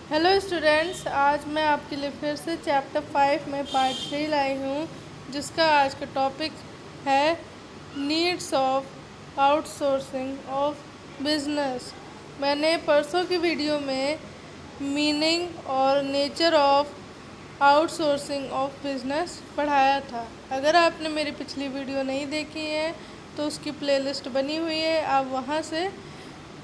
Hello students, आज मैं आपके लिए फिर से चैप्टर 5 में पार्ट 3 लाई हूँ, जिसका आज का टॉपिक है needs of outsourcing of business. मैंने परसों की वीडियो में मीनिंग और nature of outsourcing of business पढ़ाया था। अगर आपने मेरी पिछली वीडियो नहीं देखी है तो उसकी प्लेलिस्ट बनी हुई है, आप वहाँ से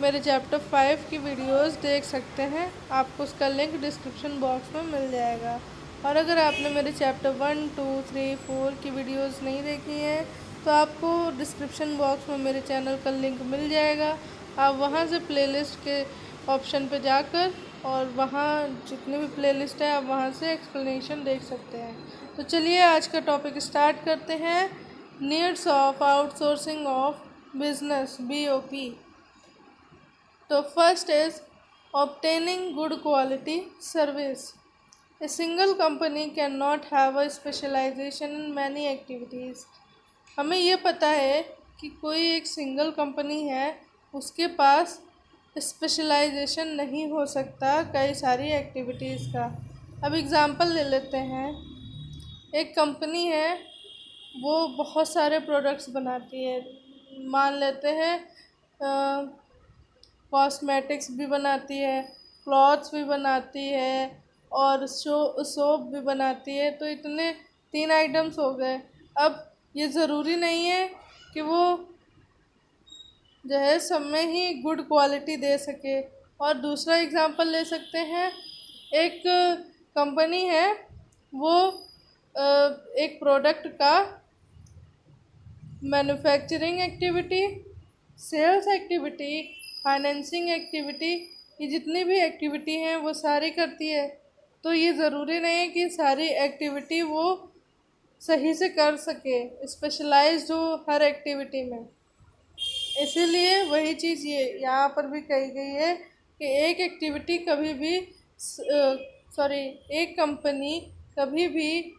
मेरे चैप्टर 5 की वीडियोस देख सकते हैं। आपको उसका लिंक डिस्क्रिप्शन बॉक्स में मिल जाएगा। और अगर आपने मेरे चैप्टर 1, 2, 3, 4 की वीडियोस नहीं देखी हैं तो आपको डिस्क्रिप्शन बॉक्स में मेरे चैनल का लिंक मिल जाएगा। आप वहां से प्लेलिस्ट के ऑप्शन पे जाकर और वहां जितनी भी प्लेलिस्ट है आप वहां से एक्सप्लेनेशन देख सकते हैं। तो चलिए आज का टॉपिक स्टार्ट करते हैं। Needs of outsourcing of business, BOP। तो first is obtaining good quality service. A single company cannot have a specialization in many activities. हमें ये पता है कि कोई एक सिंगल कंपनी है, उसके पास स्पेशलाइजेशन नहीं हो सकता कई सारी एक्टिविटीज़ का। अब एग्ज़ाम्पल ले लेते हैं। एक कंपनी है, वो बहुत सारे प्रोडक्ट्स बनाती है। मान लेते हैं कॉस्मेटिक्स भी बनाती है, क्लॉथ्स भी बनाती है और सोप भी बनाती है। तो इतने 3 आइटम्स हो गए। अब ये ज़रूरी नहीं है कि वो जो है सब में ही गुड क्वालिटी दे सके। और दूसरा एग्जांपल ले सकते हैं। एक कंपनी है, वो एक प्रोडक्ट का manufacturing activity, sales activity, financing activity, ये जितनी भी एक्टिविटी हैं वो सारी करती है। तो ये ज़रूरी नहीं है कि सारी एक्टिविटी वो सही से कर सके, स्पेशलाइज्ड हो हर एक्टिविटी में। इसीलिए वही चीज़ ये यहाँ पर भी कही गई है कि एक एक्टिविटी कभी भी एक कंपनी कभी भी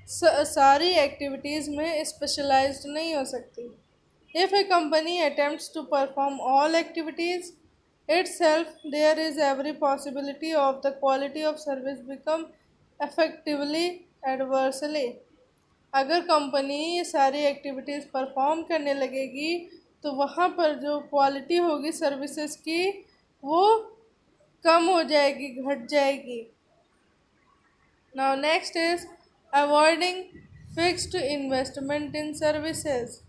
सारी एक्टिविटीज़ में स्पेशलाइज्ड नहीं हो सकती। If a company attempts to perform all activities itself, there is every possibility of the quality of service become effectively adversely. अगर कंपनी ये सारी एक्टिविटीज़ परफॉर्म करने लगेगी तो वहाँ पर जो क्वालिटी होगी सर्विसेज की वो कम हो जाएगी, घट जाएगी। Now next is avoiding fixed investment in services.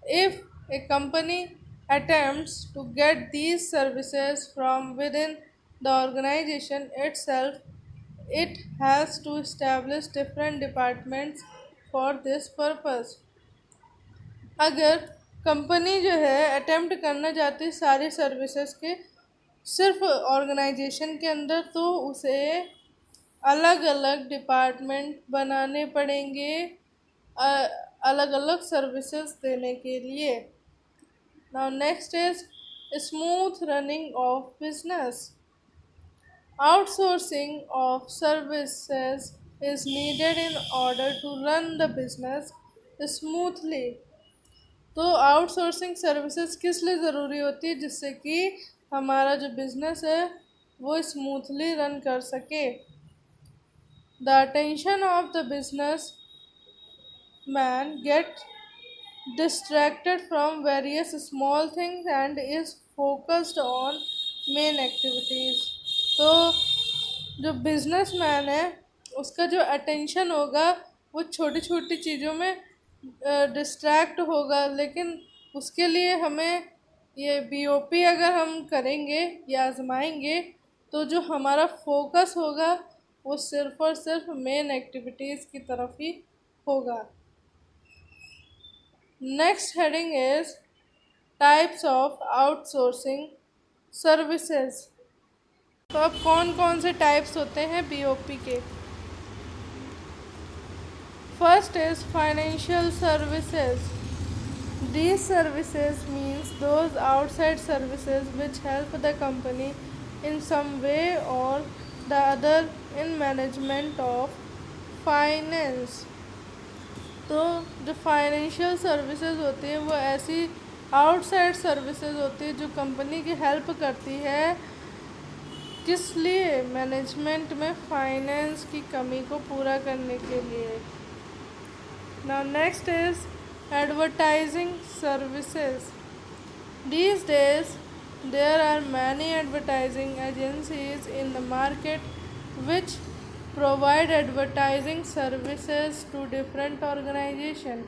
If a company attempts to get these services from within the organization itself, it has to establish different departments for this purpose. अगर company जो है attempt करना चाहती है सारी services के सिर्फ organisation के अंदर, तो उसे अलग अलग डिपार्टमेंट बनाने पड़ेंगे अलग अलग सर्विसेज देने के लिए। Now next is smooth running of business. Outsourcing of services is needed in order to run the business smoothly. तो आउटसोर्सिंग सर्विसेज किस लिए ज़रूरी होती है? जिससे कि हमारा जो बिज़नेस है वो स्मूथली रन कर सके। The attention of the business man get distracted from various small things and is focused on main activities. तो जो बिजनेसमैन है उसका जो अटेंशन होगा वो छोटी छोटी चीज़ों में डिस्ट्रैक्ट होगा। लेकिन उसके लिए हमें ये BOP अगर हम करेंगे या आजमाएंगे तो जो हमारा फोकस होगा वो सिर्फ और सिर्फ मेन एक्टिविटीज़ की तरफ ही होगा। Next heading is types of outsourcing services. तो अब कौन कौन से टाइप्स होते हैं BOP के? First is financial services. These services means those outside services which help the company in some way or the other in management of finance. तो जो फाइनेंशियल सर्विसेज होती है वो ऐसी आउटसाइड सर्विसेज होती है जो कंपनी की हेल्प करती है किस लिए? मैनेजमेंट में फाइनेंस की कमी को पूरा करने के लिए। Now next is advertising services. These days, there are many advertising agencies in the market which provide advertising services to different organizations.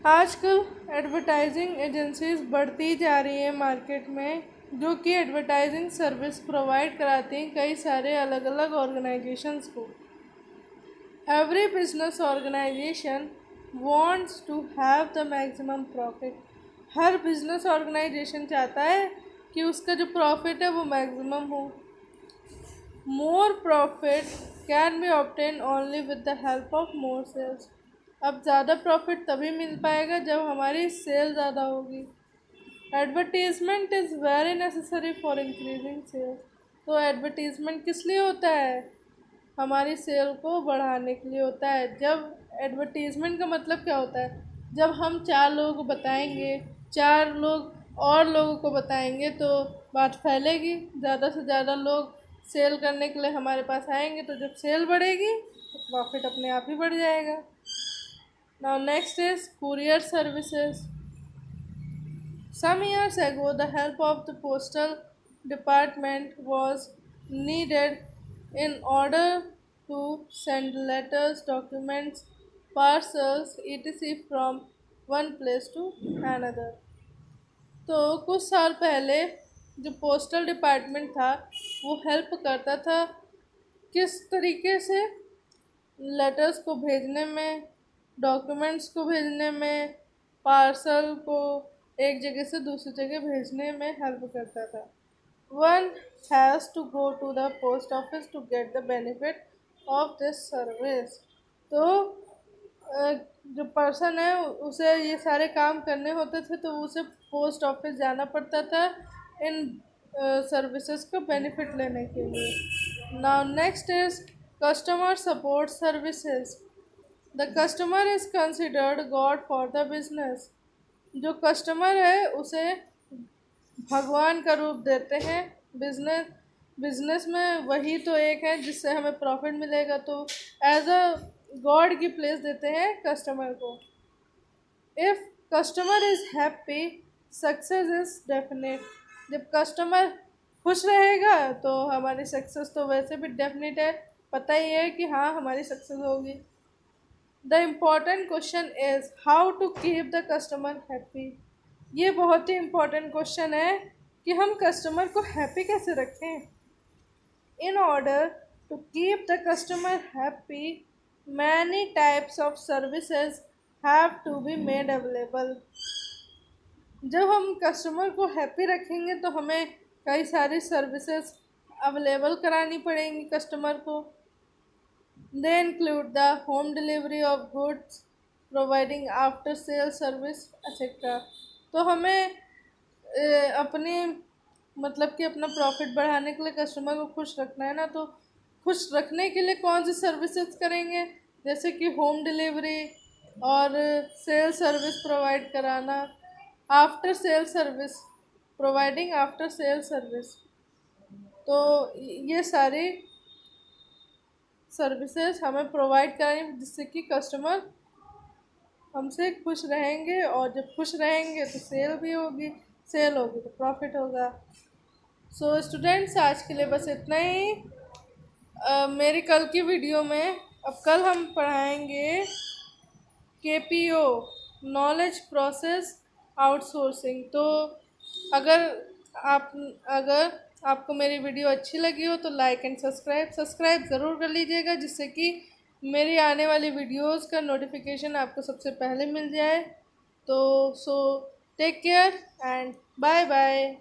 आजकल एडवर्टाइजिंग एजेंसीज बढ़ती जा रही हैं मार्केट में, जो कि एडवर्टाइजिंग सर्विस प्रोवाइड कराती हैं कई सारे अलग अलग ऑर्गेनाइजेशंस को। Every business organisation wants to have the maximum profit। हर बिजनेस ऑर्गेनाइजेशन चाहता है कि उसका जो प्रॉफिट है वो मैक्सिमम हो। More profit can be obtain only with the help of more sales. अब ज़्यादा प्रॉफिट तभी मिल पाएगा जब हमारी सेल ज़्यादा होगी। Advertisement is very necessary for increasing sales. तो एडवर्टीज़मेंट किस लिए होता है? हमारी सेल को बढ़ाने के लिए होता है। जब एडवर्टीज़मेंट का मतलब क्या होता है? जब हम 4 लोगों को बताएंगे, 4 लोग और लोगों को बताएंगे तो बात फैलेगी, ज़्यादा से ज़्यादा लोग सेल करने के लिए हमारे पास आएंगे, तो जब सेल बढ़ेगी तो प्रॉफिट अपने आप ही बढ़ जाएगा। Now next is courier services. Some years ago, the help of the postal department was needed in order to send letters, documents, parcels, etc. from one place to another। तो कुछ साल पहले जो पोस्टल डिपार्टमेंट था वो help करता था किस तरीके से? लेटर्स को भेजने में, डॉक्यूमेंट्स को भेजने में, पार्सल को एक जगह से दूसरी जगह भेजने में हेल्प करता था। One has to go to the post office to get the benefit of this service. तो जो पर्सन है उसे ये सारे काम करने होते थे, तो उसे पोस्ट ऑफिस जाना पड़ता था इन सर्विसेज का बेनिफिट लेने के लिए। Now next is customer support services. The customer is considered God for the business. जो कस्टमर है उसे भगवान का रूप देते हैं। बिजनेस में वही तो एक है जिससे हमें प्रॉफिट मिलेगा, तो एज अ गॉड की प्लेस देते हैं कस्टमर को। If customer is happy, success is definite. जब कस्टमर खुश रहेगा तो हमारी सक्सेस तो वैसे भी डेफिनेट है, पता ही है कि हाँ हमारी सक्सेस होगी। The important question is how to keep the customer happy. ये बहुत ही इम्पॉर्टेंट क्वेश्चन है कि हम कस्टमर को हैप्पी कैसे रखें। In order to keep the customer happy, many types of services have to be made available. जब हम कस्टमर को हैप्पी रखेंगे तो हमें कई सारी सर्विसेज अवेलेबल करानी पड़ेंगी कस्टमर को। They include the home delivery of goods, providing after sale service etcetera. तो हमें अपनी मतलब कि अपना प्रॉफिट बढ़ाने के लिए कस्टमर को खुश रखना है ना, तो खुश रखने के लिए कौन सी सर्विसेज करेंगे? जैसे कि होम डिलीवरी और सेल सर्विस प्रोवाइड कराना, after sale service, providing after sale service. तो ये सारी सर्विसेज हमें प्रोवाइड कराएंगे जिससे कि कस्टमर हमसे खुश रहेंगे, और जब खुश रहेंगे तो सेल भी होगी, सेल होगी तो प्रॉफिट होगा। सो स्टूडेंट्स, आज के लिए बस इतना ही। मेरी कल की वीडियो में अब कल हम पढ़ाएंगे KPO, नॉलेज प्रोसेस आउटसोर्सिंग। तो अगर अगर आपको मेरी वीडियो अच्छी लगी हो तो लाइक एंड सब्सक्राइब ज़रूर कर लीजिएगा, जिससे कि मेरी आने वाली वीडियोस का नोटिफिकेशन आपको सबसे पहले मिल जाए। तो take care and bye bye.